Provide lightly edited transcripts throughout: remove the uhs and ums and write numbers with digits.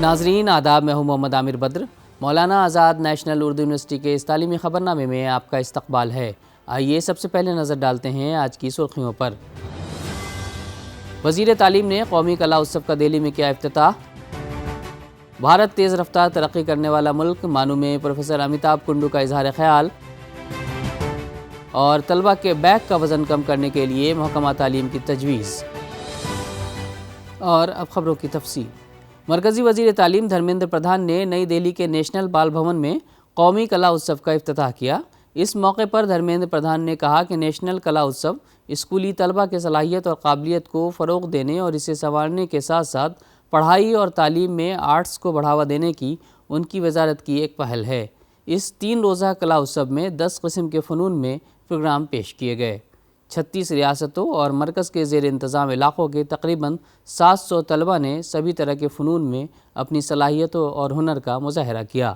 ناظرین آداب، میں ہوں محمد عامر بدر۔ مولانا آزاد نیشنل اردو یونیورسٹی کے اس تعلیمی خبرنامے میں آپ کا استقبال ہے۔ آئیے سب سے پہلے نظر ڈالتے ہیں آج کی سرخیوں پر۔ وزیر تعلیم نے قومی کلا اتسو کا دہلی میں کیا افتتاح۔ بھارت تیز رفتار ترقی کرنے والا ملک، مانو میں پروفیسر امیتابھ کنڈو کا اظہار خیال۔ اور طلبہ کے بیگ کا وزن کم کرنے کے لیے محکمہ تعلیم کی تجویز۔ اور اب خبروں کی تفصیل۔ مرکزی وزیر تعلیم دھرمیندر پردھان نے نئی دہلی کے نیشنل بال بھون میں قومی کلا اتسو کا افتتاح کیا۔ اس موقع پر دھرمیندر پردھان نے کہا کہ نیشنل کلا اتسو اسکولی طلبہ کے صلاحیت اور قابلیت کو فروغ دینے اور اسے سنوارنے کے ساتھ ساتھ پڑھائی اور تعلیم میں آرٹس کو بڑھاوا دینے کی ان کی وزارت کی ایک پہل ہے۔ اس 3 روزہ کلا اتسو میں 10 قسم کے فنون میں پروگرام پیش کیے گئے۔ 36 ریاستوں اور مرکز کے زیر انتظام علاقوں کے تقریباً 700 طلبہ نے سبھی طرح کے فنون میں اپنی صلاحیتوں اور ہنر کا مظاہرہ کیا۔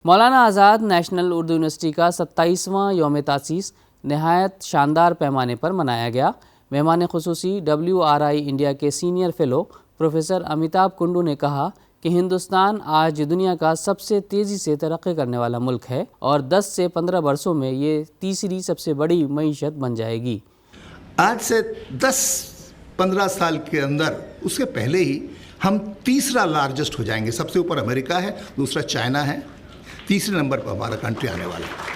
مولانا آزاد نیشنل اردو یونیورسٹی کا 27واں یوم تاسیس نہایت شاندار پیمانے پر منایا گیا۔ مہمان خصوصی WRI انڈیا کے سینئر فیلو پروفیسر امیتابھ کنڈو نے کہا کہ ہندوستان آج دنیا کا سب سے تیزی سے ترقی کرنے والا ملک ہے اور 10 سے 15 برسوں میں یہ تیسری سب سے بڑی معیشت بن جائے گی۔ آج سے 10-15 سال کے اندر، اس کے پہلے ہی ہم تیسرا لارجسٹ ہو جائیں گے۔ سب سے اوپر امریکہ ہے، دوسرا چائنا ہے، تیسرے نمبر پر ہمارا کنٹری آنے والا ہے۔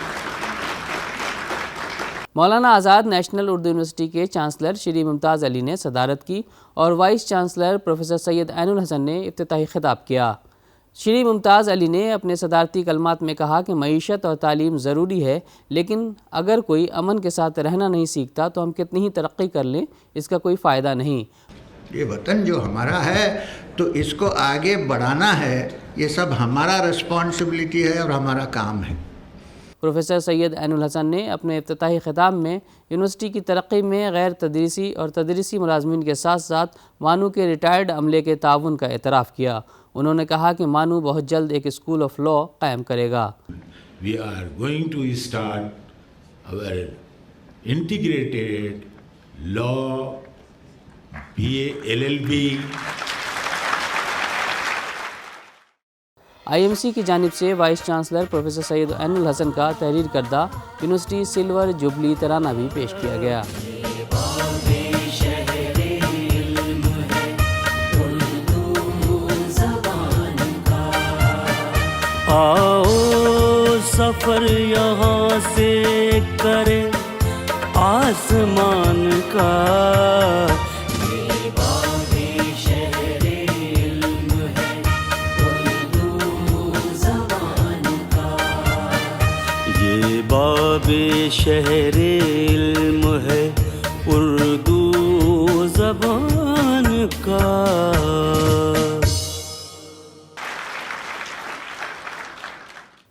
مولانا آزاد نیشنل اردو یونیورسٹی کے چانسلر شری ممتاز علی نے صدارت کی اور وائس چانسلر پروفیسر سید عین الحسن نے افتتاحی خطاب کیا۔ شری ممتاز علی نے اپنے صدارتی کلمات میں کہا کہ معیشت اور تعلیم ضروری ہے، لیکن اگر کوئی امن کے ساتھ رہنا نہیں سیکھتا تو ہم کتنی ہی ترقی کر لیں، اس کا کوئی فائدہ نہیں۔ یہ وطن جو ہمارا ہے تو اس کو آگے بڑھانا ہے، یہ سب ہمارا رسپانسبلٹی ہے اور ہمارا کام ہے۔ پروفیسر سید عین الحسن نے اپنے افتتاحی خطاب میں یونیورسٹی کی ترقی میں غیر تدریسی اور تدریسی ملازمین کے ساتھ ساتھ مانو کے ریٹائرڈ عملے کے تعاون کا اعتراف کیا۔ انہوں نے کہا کہ مانو بہت جلد ایک اسکول آف لا قائم کرے گا۔ We are going to start our integrated law, BA, LLB. IMC کی جانب سے وائس چانسلر پروفیسر سید عین الحسن کا تحریر کردہ یونیورسٹی سلور جوبلی ترانہ بھی پیش کیا گیا۔ آؤ سفر یہاں سے کرے آسمان کا، یہ باب شہر علم ہے اردو زبان کا۔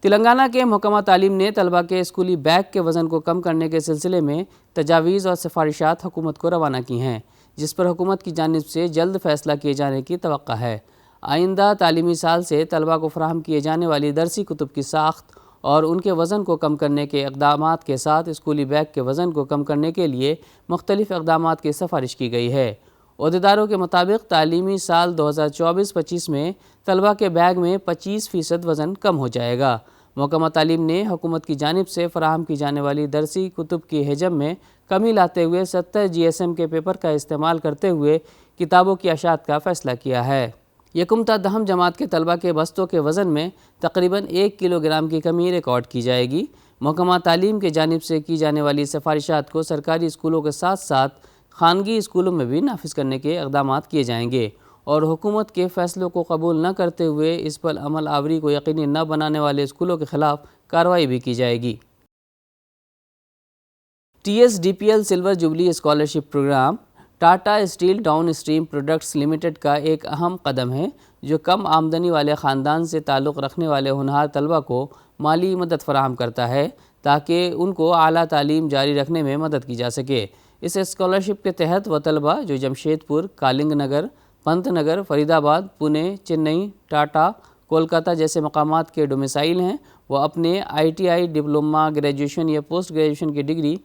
تلنگانہ کے محکمہ تعلیم نے طلبہ کے اسکولی بیگ کے وزن کو کم کرنے کے سلسلے میں تجاویز اور سفارشات حکومت کو روانہ کی ہیں، جس پر حکومت کی جانب سے جلد فیصلہ کیے جانے کی توقع ہے۔ آئندہ تعلیمی سال سے طلبہ کو فراہم کیے جانے والی درسی کتب کی ساخت اور ان کے وزن کو کم کرنے کے اقدامات کے ساتھ اسکولی بیگ کے وزن کو کم کرنے کے لیے مختلف اقدامات کی سفارش کی گئی ہے۔ عہدیداروں کے مطابق تعلیمی سال 2024-25 میں طلبہ کے بیگ میں 25% وزن کم ہو جائے گا۔ محکمہ تعلیم نے حکومت کی جانب سے فراہم کی جانے والی درسی کتب کی حجم میں کمی لاتے ہوئے 70 GSM کے پیپر کا استعمال کرتے ہوئے کتابوں کی اشاعت کا فیصلہ کیا ہے۔ یکم تا دہم جماعت کے طلبہ کے بستوں کے وزن میں تقریباً 1 کلو گرام کی کمی ریکارڈ کی جائے گی۔ محکمہ تعلیم کی جانب سے کی جانے والی سفارشات کو سرکاری اسکولوں کے ساتھ ساتھ خانگی اسکولوں میں بھی نافذ کرنے کے اقدامات کیے جائیں گے اور حکومت کے فیصلوں کو قبول نہ کرتے ہوئے اس پر عمل آوری کو یقینی نہ بنانے والے اسکولوں کے خلاف کارروائی بھی کی جائے گی۔ TSDPL Silver Jubilee Scholarship Programme Tata Steel Downstream Products Limited کا ایک اہم قدم ہے، جو کم آمدنی والے خاندان سے تعلق رکھنے والے ہونہار طلبہ کو مالی مدد فراہم کرتا ہے تاکہ ان کو اعلیٰ تعلیم جاری رکھنے میں مدد کی جا سکے۔ اس اسکالرشپ کے تحت وہ طلبہ جو جمشید پور، کالنگ نگر، پنت نگر، فرید آباد، پونے، چنئی، ٹاٹا، کولکاتہ جیسے مقامات کے ڈومیسائل ہیں، وہ اپنے ITI ڈپلومہ، گریجویشن یا پوسٹ گریجویشن کی ڈگری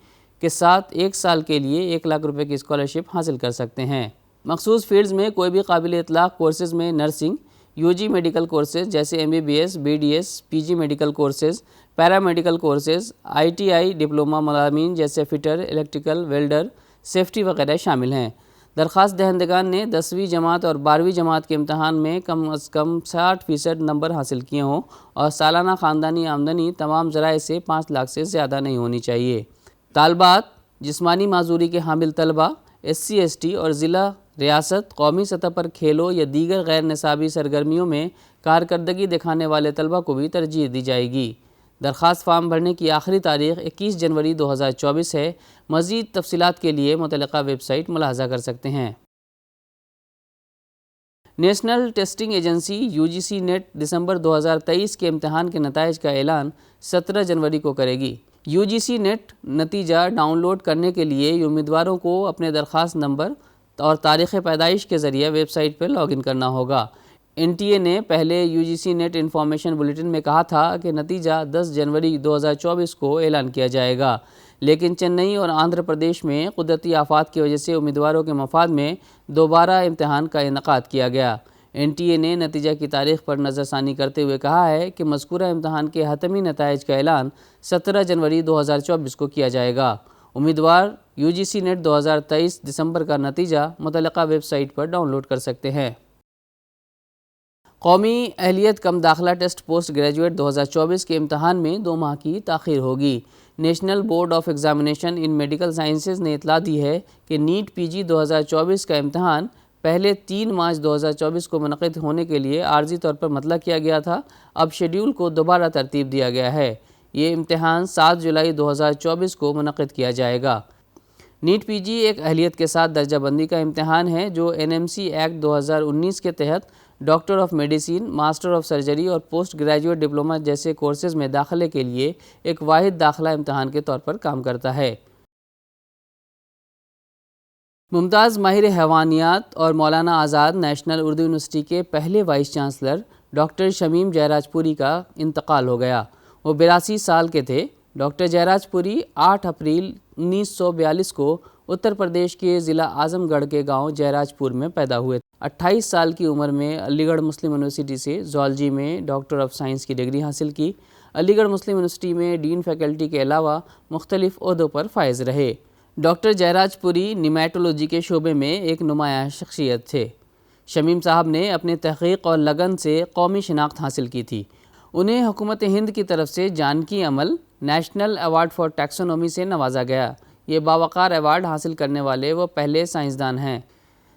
کے ساتھ 1 سال کے لیے 1 لاکھ روپے کی اسکالرشپ حاصل کر سکتے ہیں۔ مخصوص فیلڈز میں کوئی بھی قابل اطلاق کورسز میں نرسنگ، UG میڈیکل کورسز جیسے MBBS, BDS, PG medical courses, paramedical courses, ITI diploma مضامین جیسے فٹر, الیکٹریکل, ویلڈر, سیفٹی وغیرہ شامل ہیں۔ درخواست دہندگان نے 10ویں جماعت اور 12ویں جماعت کے امتحان میں کم از کم 60% نمبر حاصل کیے ہوں اور سالانہ خاندانی آمدنی تمام ذرائع سے 5 لاکھ سے زیادہ نہیں ہونی چاہیے۔ طالبات، جسمانی معذوری کے حامل طلبہ، SC ST اور ضلع، ریاست، قومی سطح پر کھیلوں یا دیگر غیر نصابی سرگرمیوں میں کارکردگی دکھانے والے طلبہ کو بھی ترجیح دی جائے گی۔ درخواست فارم بھرنے کی آخری تاریخ 21 جنوری 2024 ہے۔ مزید تفصیلات کے لیے متعلقہ ویب سائٹ ملاحظہ کر سکتے ہیں۔ National Testing Agency UGC NET دسمبر 2023 کے امتحان کے نتائج کا اعلان 17 جنوری کو کرے گی۔ UGC نیٹ نتیجہ ڈاؤن لوڈ کرنے کے لیے امیدواروں کو اپنے درخواست نمبر اور تاریخ پیدائش کے ذریعے ویب سائٹ پر لاگ ان کرنا ہوگا۔ NTA نے پہلے UGC نیٹ انفارمیشن بلیٹن میں کہا تھا کہ نتیجہ 10 جنوری 2024 کو اعلان کیا جائے گا، لیکن چنئی اور آندھرا پردیش میں قدرتی آفات کی وجہ سے امیدواروں کے مفاد میں دوبارہ امتحان کا انعقاد کیا گیا۔ NTA نے نتیجہ کی تاریخ پر نظر ثانی کرتے ہوئے کہا ہے کہ مذکورہ امتحان کے حتمی نتائج کا اعلان 17 جنوری 2024 کو کیا جائے گا۔ امیدوار UGC نیٹ 2023 دسمبر کا نتیجہ متعلقہ ویب سائٹ پر ڈاؤن لوڈ کر سکتے ہیں۔ قومی اہلیت کم داخلہ ٹیسٹ پوسٹ گریجویٹ 2024 کے امتحان میں 2 ماہ کی تاخیر ہوگی۔ National board of examination in medical sciences نے اطلاع دی ہے کہ نیٹ PG 2024 کا امتحان پہلے 3 مارچ 2024 کو منعقد ہونے کے لیے عارضی طور پر مطلع کیا گیا تھا، اب شیڈیول کو دوبارہ ترتیب دیا گیا ہے۔ یہ امتحان 7 جولائی 2024 کو منعقد کیا جائے گا۔ نیٹ PG ایک اہلیت کے ساتھ درجہ بندی کا امتحان ہے جو NMC ایکٹ 2019 کے تحت doctor of medicine, master of surgery اور پوسٹ گریجویٹ ڈپلومہ جیسے کورسز میں داخلے کے لیے ایک واحد داخلہ امتحان کے طور پر کام کرتا ہے۔ ممتاز ماہر حیوانیات اور مولانا آزاد نیشنل اردو یونیورسٹی کے پہلے وائس چانسلر ڈاکٹر شمیم جے راج پوری کا انتقال ہو گیا۔ وہ 82 سال کے تھے۔ ڈاکٹر جے راج پوری 8 اپریل 1942 کو اتر پردیش کے ضلع اعظم گڑھ کے گاؤں جے راج پور میں پیدا ہوئے۔ 28 سال کی عمر میں علی گڑھ مسلم یونیورسٹی سے زوالوجی میں ڈاکٹر آف سائنس کی ڈگری حاصل کی۔ علی گڑھ مسلم یونیورسٹی میں ڈین فیکلٹی کے علاوہ مختلف عہدوں پر فائز رہے۔ ڈاکٹر جے راج پوری نیمیٹولوجی کے شعبے میں ایک نمایاں شخصیت تھے۔ شمیم صاحب نے اپنے تحقیق اور لگن سے قومی شناخت حاصل کی تھی۔ انہیں حکومت ہند کی طرف سے جانکی عمل نیشنل ایوارڈ فار ٹیکسونومی سے نوازا گیا۔ یہ باوقار ایوارڈ حاصل کرنے والے وہ پہلے سائنسدان ہیں۔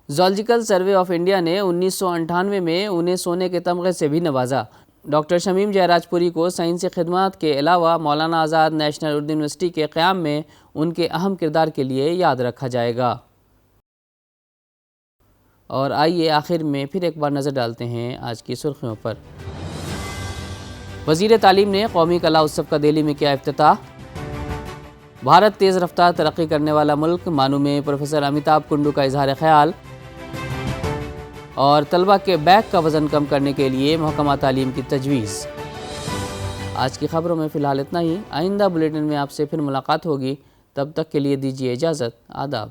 زوالوجیکل سروے آف انڈیا نے 1998 میں انہیں سونے کے تمغے سے بھی نوازا۔ ڈاکٹر شمیم جے راج پوری کو سائنسی خدمات کے علاوہ مولانا آزاد نیشنل اردو یونیورسٹی کے قیام میں ان کے اہم کردار کے لیے یاد رکھا جائے گا۔ اور آئیے آخر میں پھر ایک بار نظر ڈالتے ہیں آج کی سرخیوں پر۔ وزیر تعلیم نے قومی کلا اتسو کا دہلی میں کیا افتتاح۔ بھارت تیز رفتار ترقی کرنے والا ملک، مانو میں پروفیسر امیتابھ کنڈو کا اظہار خیال۔ اور طلبہ کے بیگ کا وزن کم کرنے کے لیے محکمہ تعلیم کی تجویز۔ آج کی خبروں میں فی الحال اتنا ہی۔ آئندہ بلیٹن میں آپ سے پھر ملاقات ہوگی، تب تک کے لیے دیجیے اجازت۔ آداب۔